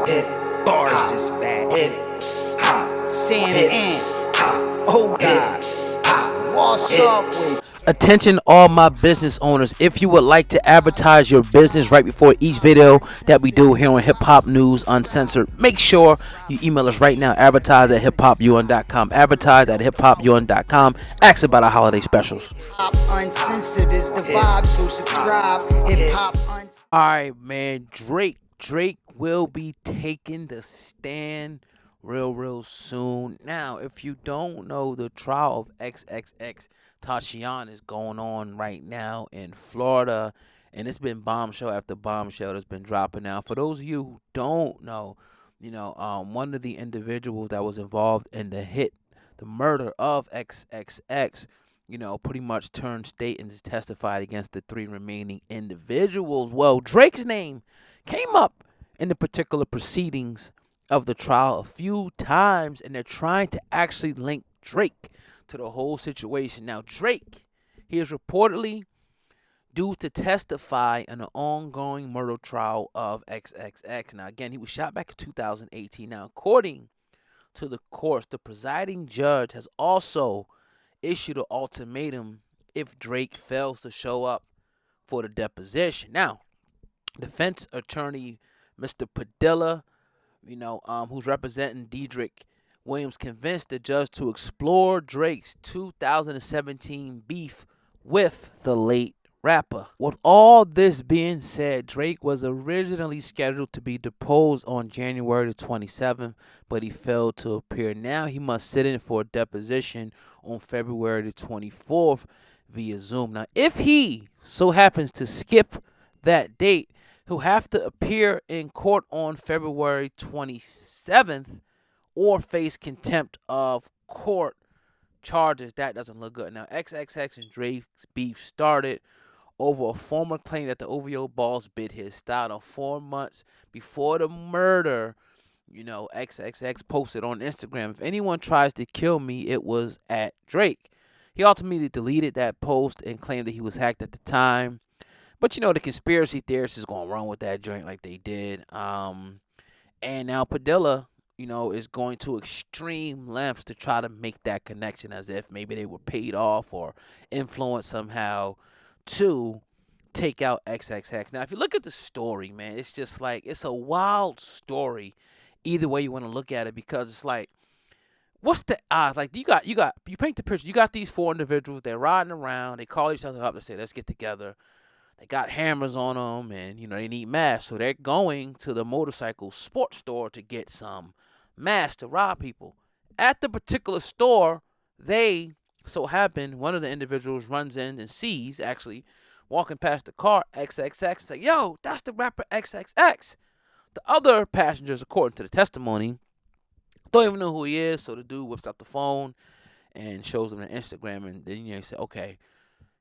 Bars is back. Sam and oh God, what's up with? Attention all my business owners, if you would like to advertise your business right before each video that we do here on Hip Hop News Uncensored, make sure you email us right now, advertise@hiphopun.com, advertise@hiphopun.com, ask about our holiday specials. Uncensored is the vibe, so subscribe. Hip Hop Uncensored. Alright man, Drake will be taking the stand real soon. Now, if you don't know, the trial of XXX Tatiana is going on right now in Florida, and it's been bombshell after bombshell that's been dropping now. For those of you who don't know, one of the individuals that was involved in the murder of XXX, pretty much turned state and testified against the three remaining individuals. Well, Drake's name came up in the particular proceedings of the trial a few times, and they're trying to actually link Drake to the whole situation. Now, Drake, he is reportedly due to testify in an ongoing murder trial of XXX. Now, again, he was shot back in 2018. Now, according to the courts, the presiding judge has also issued an ultimatum if Drake fails to show up for the deposition. Now, defense attorney Mr. Padilla, who's representing Dedrick Williams, convinced the judge to explore Drake's 2017 beef with the late rapper. With all this being said, Drake was originally scheduled to be deposed on January the 27th, but he failed to appear. Now he must sit in for a deposition on February the 24th via Zoom. Now, if he so happens to skip that date, he'll have to appear in court on February 27th or face contempt of court charges. That doesn't look good. Now, XXX and Drake's beef started over a former claim that the OVO boss bit his style. Now, 4 months before the murder, XXX posted on Instagram, "If anyone tries to kill me, it was at Drake." He ultimately deleted that post and claimed that he was hacked at the time. But the conspiracy theorists is going to run with that joint like they did. And now Padilla, is going to extreme lengths to try to make that connection, as if maybe they were paid off or influenced somehow to take out XXX. Now, if you look at the story, man, it's just like, it's a wild story either way you want to look at it, because it's like, what's the odds? Like, you paint the picture. You got these four individuals, they're riding around, they call each other up and say, let's get together. They got hammers on them, and they need masks, so they're going to the motorcycle sports store to get some masks to rob people. At the particular store, they so happen, one of the individuals runs in and sees, actually walking past the car, XXX. Like, yo, that's the rapper XXX. The other passengers, according to the testimony, don't even know who he is. So the dude whips out the phone and shows them their Instagram, and then he say, okay.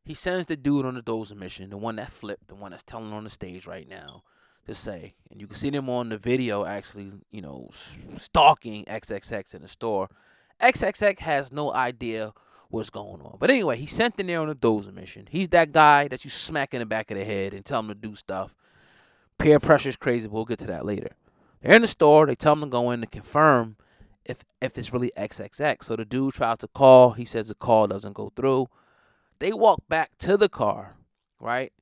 He sends the dude on the dozer mission, the one that flipped, the one that's telling on the stage right now, to say, and you can see them on the video actually, stalking XXX in the store. XXX has no idea what's going on. But anyway, he sent in there on a dozer mission. He's that guy that you smack in the back of the head and tell him to do stuff. Peer pressure is crazy, but we'll get to that later. They're in the store. They tell him to go in to confirm if it's really XXX. So the dude tries to call. He says the call doesn't go through. They walk back to the car, right?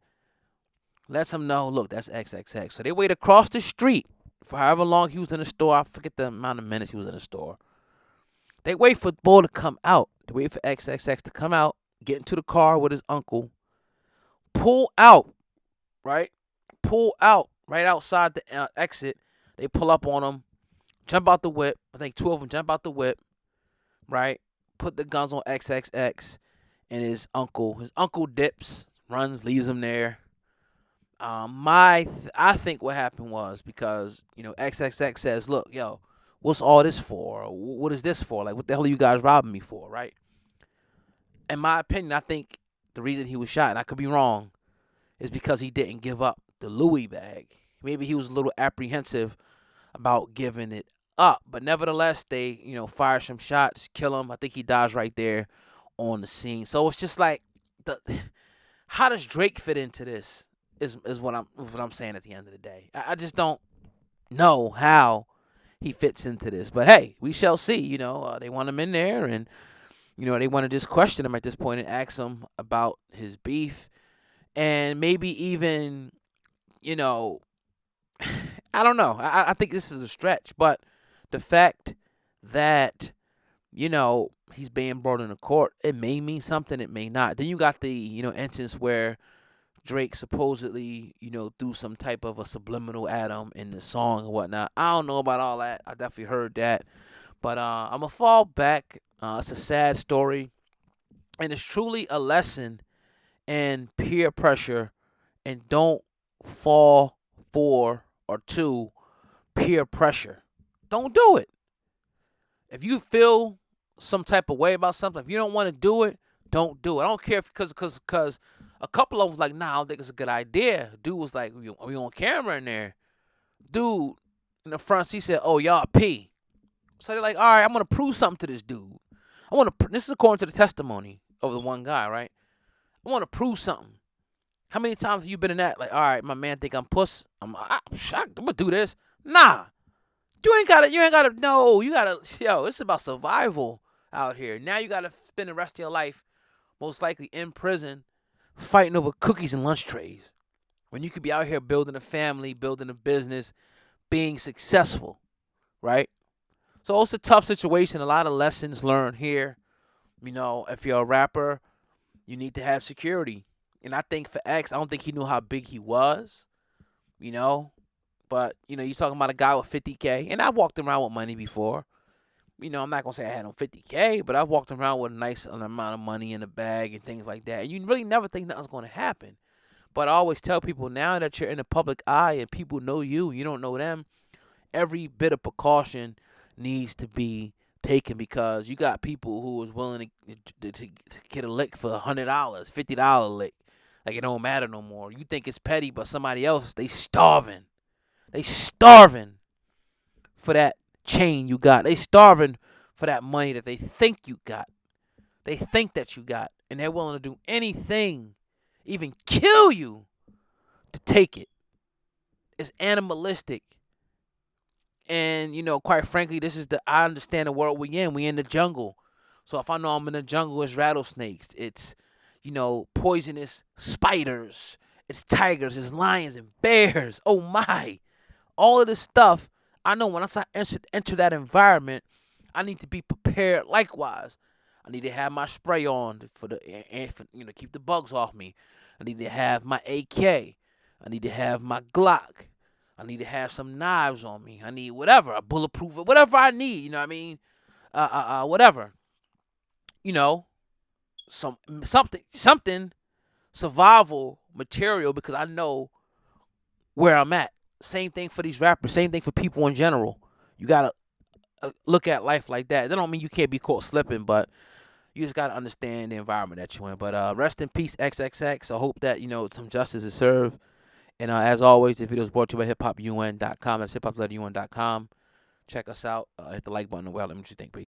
Lets him know, look, that's XXX. So they wait across the street for however long he was in the store. I forget the amount of minutes he was in the store. They wait for Bull to come out. They wait for XXX to come out, get into the car with his uncle, pull out, right? Pull out right outside the exit. They pull up on him, jump out the whip. I think two of them jump out the whip, right? Put the guns on XXX. And his uncle dips, runs, leaves him there. I think what happened was because, XXX says, look, yo, what's all this for? What is this for? Like, what the hell are you guys robbing me for, right? In my opinion, I think the reason he was shot, and I could be wrong, is because he didn't give up the Louis bag. Maybe he was a little apprehensive about giving it up. But nevertheless, they, fire some shots, kill him. I think he dies right there on the scene. So it's just like, how does Drake fit into this is what I'm saying at the end of the day. I just don't know how he fits into this. But hey, we shall see. They want him in there, and they want to just question him at this point and ask him about his beef, and maybe even, I don't know. I think this is a stretch, but the fact that he's being brought into court, it may mean something, it may not. Then you got the instance where Drake supposedly threw some type of a subliminal at him in the song and whatnot. I don't know about all that. I definitely heard that, but I'm gonna fall back. It's a sad story, and it's truly a lesson in peer pressure, and don't fall for or to peer pressure. Don't do it. If you feel some type of way about something, if you don't want to do it, don't do it. I don't care if because a couple of them was like, nah, I don't think it's a good idea. Dude was like, we on camera in there. Dude in the front seat said, oh, y'all pee. So they're like, all right, I'm gonna prove something to this dude. This is according to the testimony of the one guy, right? I want to prove something. How many times have you been in that? Like, all right, my man think I'm puss. I'm gonna do this. Nah. You ain't gotta, no, it's about survival out here. Now you gotta spend the rest of your life, most likely in prison, fighting over cookies and lunch trays. When you could be out here building a family, building a business, being successful, right? So it's a tough situation. A lot of lessons learned here. If you're a rapper, you need to have security. And I think for X, I don't think he knew how big he was, But, you're talking about a guy with 50K. And I've walked around with money before. I'm not going to say I had on 50K, but I've walked around with a nice amount of money in the bag and things like that. And you really never think nothing's going to happen. But I always tell people, now that you're in the public eye and people know you don't know them, every bit of precaution needs to be taken, because you got people who is willing to get a lick for $100, $50 lick. Like, it don't matter no more. You think it's petty, but somebody else, they starving. They starving for that chain you got. They starving for that money that they think you got. They think that you got. And they're willing to do anything, even kill you, to take it. It's animalistic. And, quite frankly, I understand the world we in. We in the jungle. So if I know I'm in the jungle, it's rattlesnakes. It's, poisonous spiders. It's tigers. It's lions and bears. Oh, my. All of this stuff, I know when I enter that environment, I need to be prepared likewise. I need to have my spray on for keep the bugs off me. I need to have my AK. I need to have my Glock. I need to have some knives on me. I need whatever, a bulletproof, whatever I need. You know what I mean? Whatever. Something survival material, because I know where I'm at. Same thing for these rappers. Same thing for people in general. You gotta look at life like that. That don't mean you can't be caught slipping, but you just gotta understand the environment that you're in. But rest in peace, XXX. I hope that some justice is served. And as always, this video is brought to you by hiphopun.com. That's hiphop.un.com. Check us out. Hit the like button. Well, let me know what you think. Peace.